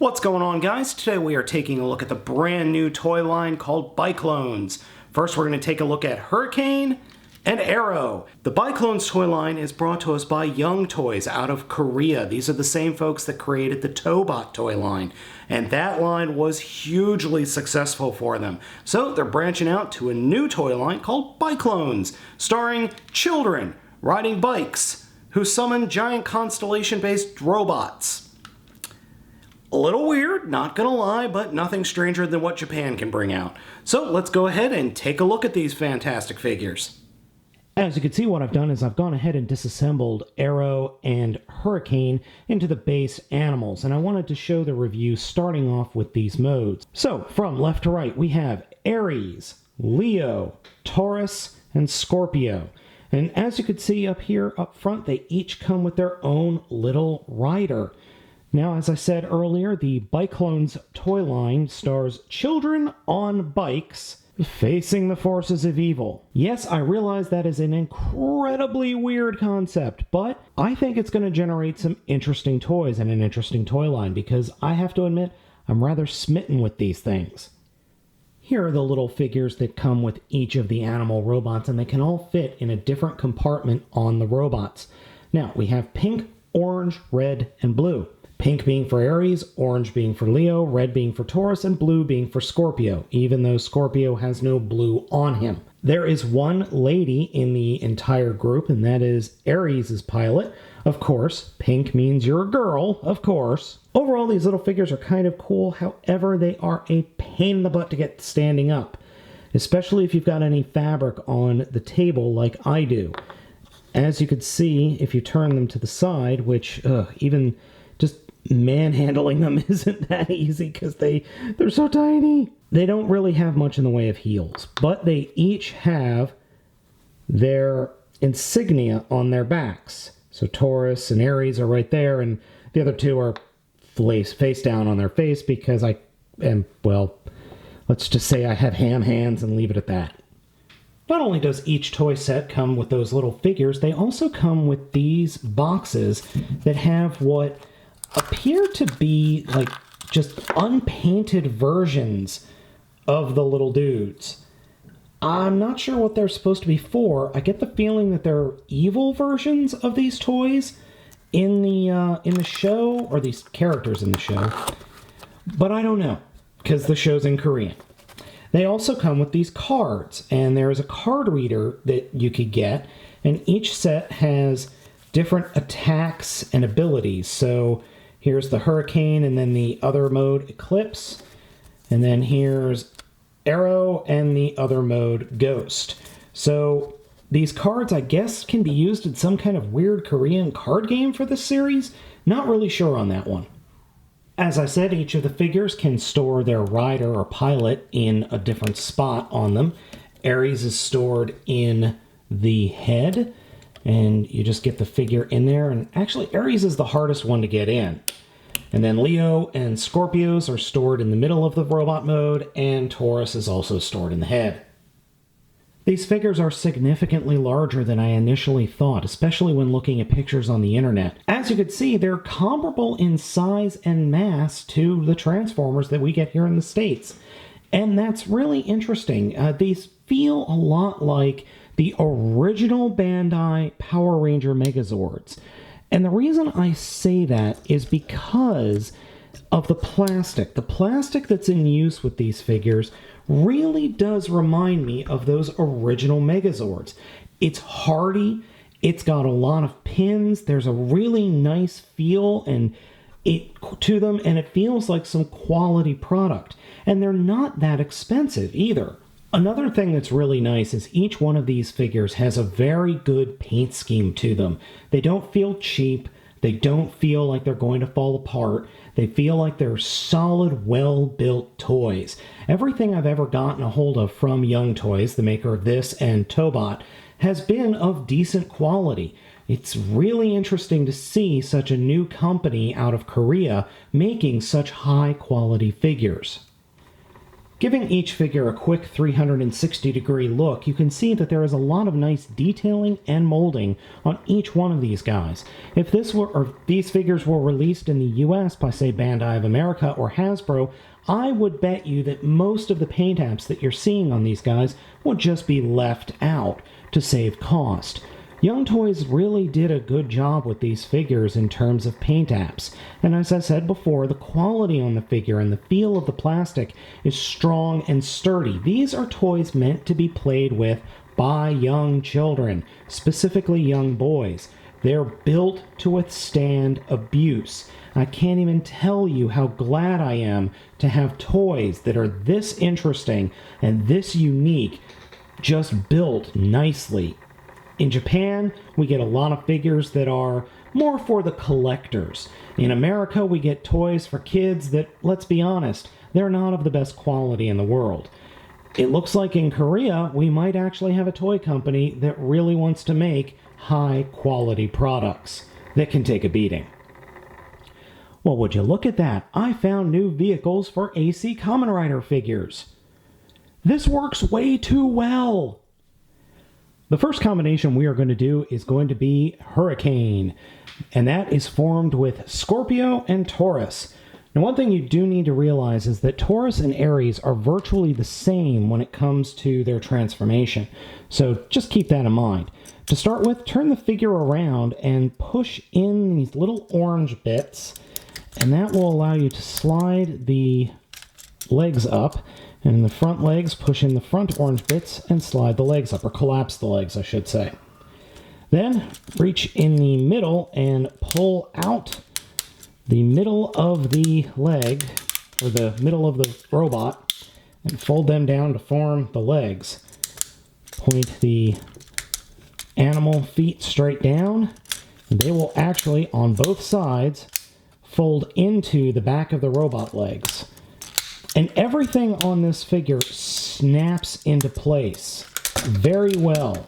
What's going on, guys? Today we are taking a look at the brand new toy line called Biklonz. First, we're going to take a look at Hurricane and Aero. The Biklonz toy line is brought to us by YoungToys out of Korea. These are the same folks that created the Tobot toy line, and that line was hugely successful for them. So they're branching out to a new toy line called Biklonz, starring children riding bikes who summon giant constellation-based robots. A little weird, not gonna lie, but nothing stranger than what Japan can bring out. So let's go ahead and take a look at these fantastic figures. As you can see, what I've done is I've gone ahead and disassembled Aero and Hurricane into the base animals, and I wanted to show the review starting off with these modes. So, from left to right, we have Aries, Leo, Taurus, and Scorpio. And as you can see up here up front, they each come with their own little rider. Now, as I said earlier, the Biklonz toy line stars children on bikes facing the forces of evil. Yes, I realize that is an incredibly weird concept, but I think it's going to generate some interesting toys and an interesting toy line, because I have to admit, I'm rather smitten with these things. Here are the little figures that come with each of the animal robots, and they can all fit in a different compartment on the robots. Now, we have pink, orange, red, and blue. Pink being for Aries, orange being for Leo, red being for Taurus, and blue being for Scorpio, even though Scorpio has no blue on him. There is one lady in the entire group, and that is Aries' pilot. Of course, pink means you're a girl, of course. Overall, these little figures are kind of cool, however, they are a pain in the butt to get standing up, especially if you've got any fabric on the table like I do. As you could see, if you turn them to the side, which even just manhandling them isn't that easy because they're so tiny. They don't really have much in the way of heels, but they each have their insignia on their backs. So Taurus and Aries are right there, and the other two are face down on their face because I am, well, let's just say I have ham hands and leave it at that. Not only does each toy set come with those little figures, they also come with these boxes that have what appear to be like just unpainted versions of the little dudes. I'm not sure what they're supposed to be for. I get the feeling that they're evil versions of these toys in the show, or these characters in the show, but I don't know because the show's in Korean. They also come with these cards, and there is a card reader that you could get, and each set has different attacks and abilities. So here's the Hurricane, and then the other mode, Eclipse. And then here's Aero, and the other mode, Ghost. So these cards, I guess, can be used in some kind of weird Korean card game for this series. Not really sure on that one. As I said, each of the figures can store their rider or pilot in a different spot on them. Aries is stored in the head, and you just get the figure in there. And actually, Aries is the hardest one to get in. And then Leo and Scorpios are stored in the middle of the robot mode, and Taurus is also stored in the head. These figures are significantly larger than I initially thought, especially when looking at pictures on the internet. As you can see, they're comparable in size and mass to the Transformers that we get here in the States. And that's really interesting. These feel a lot like the original Bandai Power Ranger Megazords. And the reason I say that is because of the plastic. The plastic that's in use with these figures really does remind me of those original Megazords. It's hardy, it's got a lot of pins, there's a really nice feel to them, and it feels like some quality product. And they're not that expensive either. Another thing that's really nice is each one of these figures has a very good paint scheme to them. They don't feel cheap. They don't feel like they're going to fall apart. They feel like they're solid, well-built toys. Everything I've ever gotten a hold of from YoungToys, the maker of this and Tobot, has been of decent quality. It's really interesting to see such a new company out of Korea making such high-quality figures. Giving each figure a quick 360-degree look, you can see that there is a lot of nice detailing and molding on each one of these guys. If these figures were released in the US by, say, Bandai of America or Hasbro, I would bet you that most of the paint apps that you're seeing on these guys would just be left out to save cost. YoungToys really did a good job with these figures in terms of paint apps, and as I said before, the quality on the figure and the feel of the plastic is strong and sturdy. These are toys meant to be played with by young children, specifically young boys. They're built to withstand abuse. I can't even tell you how glad I am to have toys that are this interesting and this unique, just built nicely. In Japan, we get a lot of figures that are more for the collectors. In America, we get toys for kids that, let's be honest, they're not of the best quality in the world. It looks like in Korea, we might actually have a toy company that really wants to make high-quality products that can take a beating. Well, would you look at that? I found new vehicles for AC Kamen Rider figures. This works way too well! The first combination we are going to do is going to be Hurricane, and that is formed with Scorpio and Taurus. Now, one thing you do need to realize is that Taurus and Aries are virtually the same when it comes to their transformation, so just keep that in mind. To start with, turn the figure around and push in these little orange bits, and that will allow you to slide the legs up. And in the front legs, push in the front orange bits and slide the legs up, or collapse the legs, I should say. Then, reach in the middle and pull out the middle of the leg, or the middle of the robot, and fold them down to form the legs. Point the animal feet straight down, and they will actually, on both sides, fold into the back of the robot legs. And everything on this figure snaps into place very well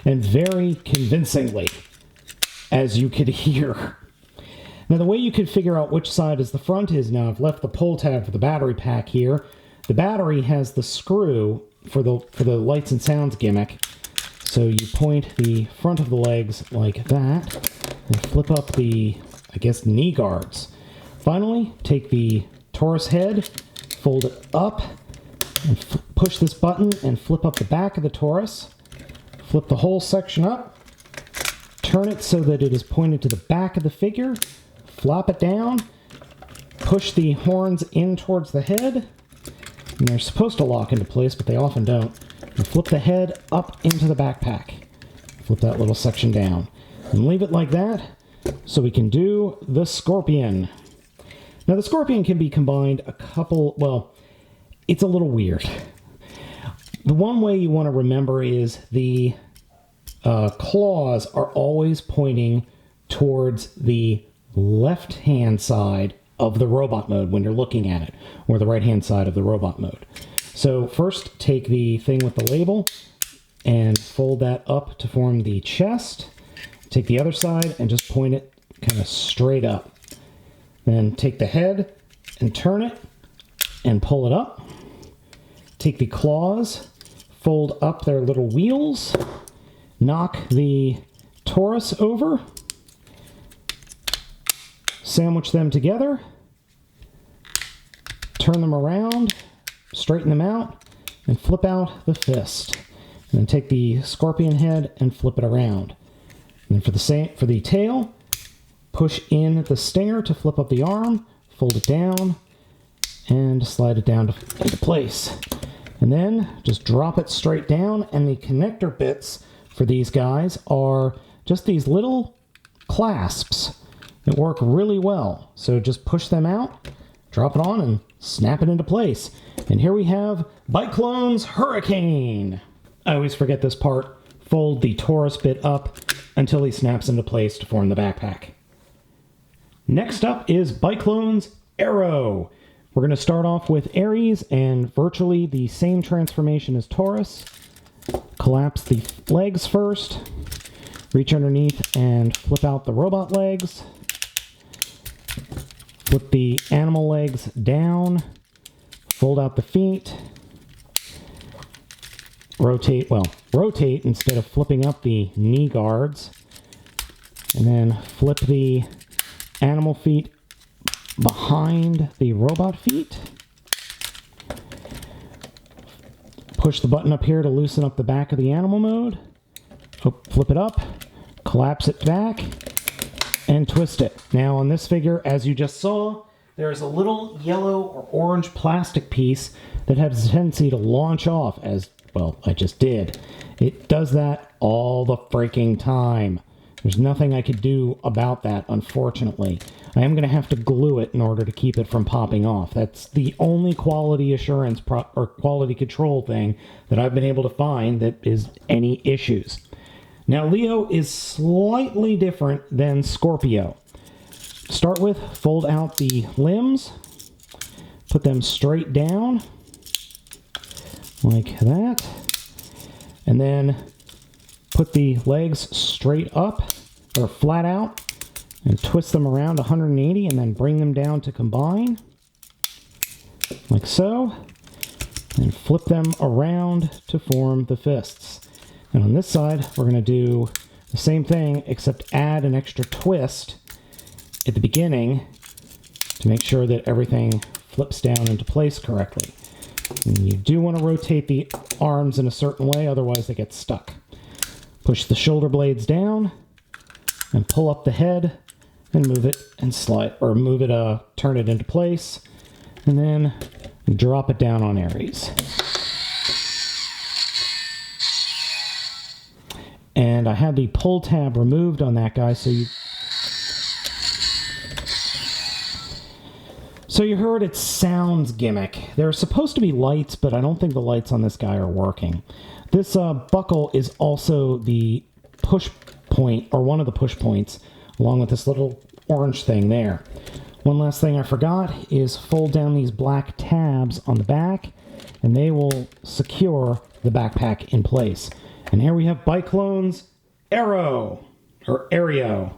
and very convincingly, as you could hear. Now, the way you could figure out which side is the front is, now I've left the pull tab for the battery pack here. The battery has the screw for the lights and sounds gimmick. So you point the front of the legs like that and flip up the, I guess, knee guards. Finally, take the Taurus head, fold it up, and push this button and flip up the back of the Taurus. Flip the whole section up, turn it so that it is pointed to the back of the figure, flop it down, push the horns in towards the head, and they're supposed to lock into place, but they often don't. And flip the head up into the backpack. Flip that little section down. And leave it like that so we can do the Scorpion. Now, the Scorpion can be combined it's a little weird. The one way you want to remember is the claws are always pointing towards the left-hand side of the robot mode when you're looking at it, or the right-hand side of the robot mode. So first, take the thing with the label and fold that up to form the chest. Take the other side and just point it kind of straight up. Then take the head and turn it and pull it up. Take the claws, fold up their little wheels, knock the Taurus over, sandwich them together, turn them around, straighten them out, and flip out the fist. And then take the Scorpion head and flip it around. And then for the tail, push in the stinger to flip up the arm, fold it down, and slide it down into place. And then just drop it straight down, and the connector bits for these guys are just these little clasps that work really well. So just push them out, drop it on, and snap it into place. And here we have Biklonz Hurricane. I always forget this part. Fold the Taurus bit up until he snaps into place to form the backpack. Next up is Biklonz Aero. We're going to start off with Aries and virtually the same transformation as Taurus. Collapse the legs first, reach underneath and flip out the robot legs. Flip the animal legs down, fold out the feet, rotate instead of flipping up the knee guards, and then flip the animal feet behind the robot feet. Push the button up here to loosen up the back of the animal mode. Flip it up, collapse it back, and twist it. Now on this figure, as you just saw, there's a little yellow or orange plastic piece that has a tendency to launch off, as, well, I just did. It does that all the freaking time. There's nothing I could do about that, unfortunately. I am going to have to glue it in order to keep it from popping off. That's the only quality assurance or quality control thing that I've been able to find that is any issues. Now, Leo is slightly different than Scorpio. Start with, fold out the limbs, put them straight down, like that, and then put the legs straight up, or flat out, and twist them around 180, and then bring them down to combine, like so, and flip them around to form the fists. And on this side, we're going to do the same thing, except add an extra twist at the beginning to make sure that everything flips down into place correctly. And you do want to rotate the arms in a certain way, otherwise they get stuck. Push the shoulder blades down and pull up the head and move it and slide, or move it, turn it into place, and then drop it down on Ares. And I had the pull tab removed on that guy, so you heard it sounds gimmick. There are supposed to be lights, but I don't think the lights on this guy are working. This buckle is also the push point, or one of the push points, along with this little orange thing there. One last thing I forgot is fold down these black tabs on the back, and they will secure the backpack in place. And here we have Biklonz Aero, or Aero.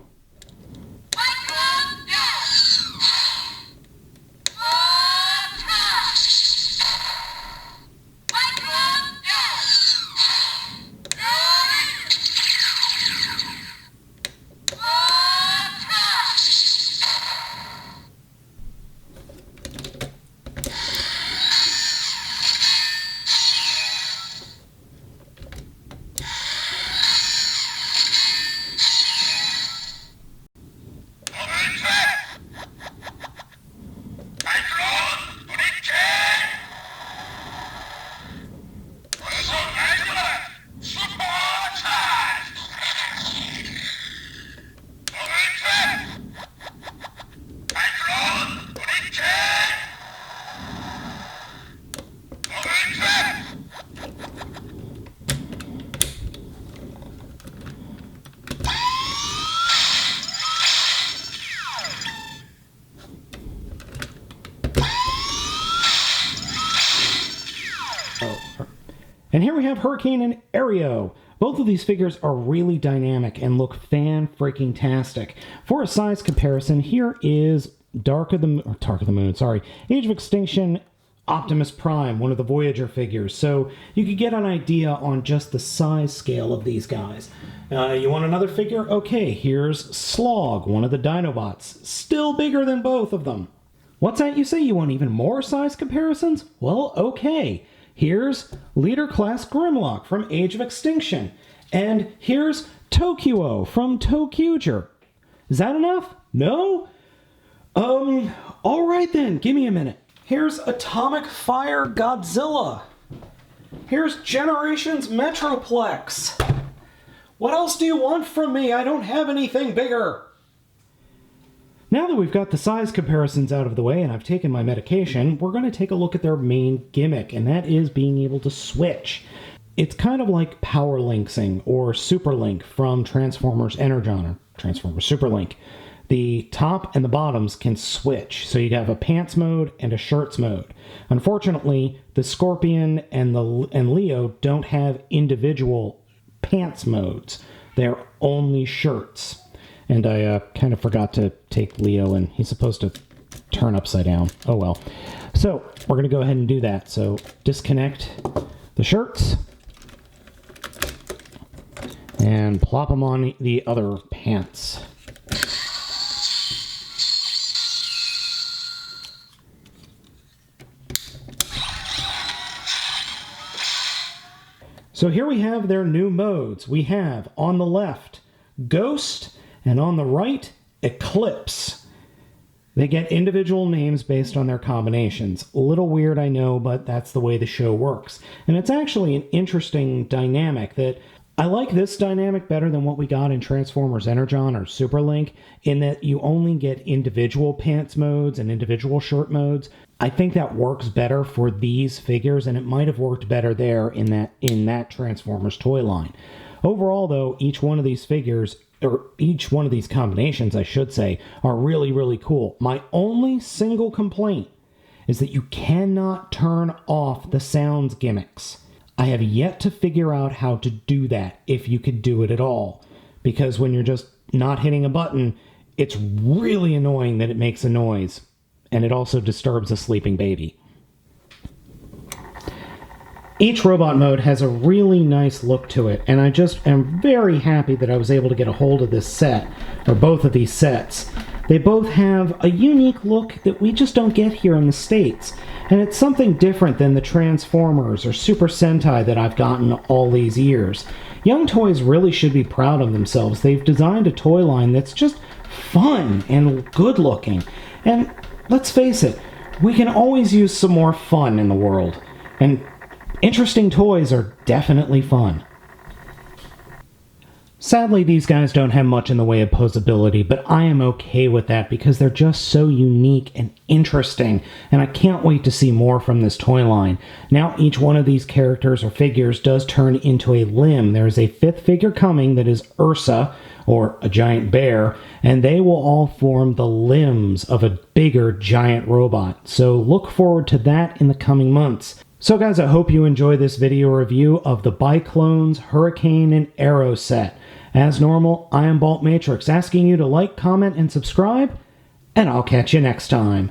And here we have Hurricane and Aero. Both of these figures are really dynamic and look fan-freaking-tastic. For a size comparison, here is Age of Extinction Optimus Prime, one of the Voyager figures. So you could get an idea on just the size scale of these guys. You want another figure? Okay, here's Slog, one of the Dinobots. Still bigger than both of them. What's that you say? You want even more size comparisons? Well, okay. Here's Leader Class Grimlock from Age of Extinction. And here's Tokuo from ToQger. Is that enough? No? Alright then, give me a minute. Here's Atomic Fire Godzilla. Here's Generations Metroplex. What else do you want from me? I don't have anything bigger. Now that we've got the size comparisons out of the way and I've taken my medication, we're going to take a look at their main gimmick, and that is being able to switch. It's kind of like Power Linksing or Super Link from Transformers Energon or Transformers Super Link. The top and the bottoms can switch, so you have a pants mode and a shirts mode. Unfortunately, the Scorpion and Leo don't have individual pants modes. They're only shirts. And I kind of forgot to take Leo, and he's supposed to turn upside down. Oh well. So we're going to go ahead and do that. So disconnect the shirts and plop them on the other pants. So here we have their new modes. We have on the left, Ghost, and on the right, Eclipse. They get individual names based on their combinations. A little weird, I know, but that's the way the show works. And it's actually an interesting dynamic that I like this dynamic better than what we got in Transformers Energon or Superlink, in that you only get individual pants modes and individual shirt modes. I think that works better for these figures, and it might have worked better there in that Transformers toy line. Overall, though, each one of these figures, or each one of these combinations, I should say, are really, really cool. My only single complaint is that you cannot turn off the sounds gimmicks. I have yet to figure out how to do that, if you could do it at all. Because when you're just not hitting a button, it's really annoying that it makes a noise. And it also disturbs a sleeping baby. Each robot mode has a really nice look to it, and I just am very happy that I was able to get a hold of this set, or both of these sets. They both have a unique look that we just don't get here in the States, and it's something different than the Transformers or Super Sentai that I've gotten all these years. YoungToys really should be proud of themselves. They've designed a toy line that's just fun and good looking. And let's face it, we can always use some more fun in the world. And interesting toys are definitely fun. Sadly, these guys don't have much in the way of posability, but I am okay with that because they're just so unique and interesting, and I can't wait to see more from this toy line. Now each one of these characters or figures does turn into a limb. There is a fifth figure coming that is Ursa, or a giant bear, and they will all form the limbs of a bigger giant robot. So look forward to that in the coming months. So guys, I hope you enjoy this video review of the Biklonz, Hurricane, and Aero set. As normal, I am Baltmatrix, asking you to like, comment, and subscribe, and I'll catch you next time.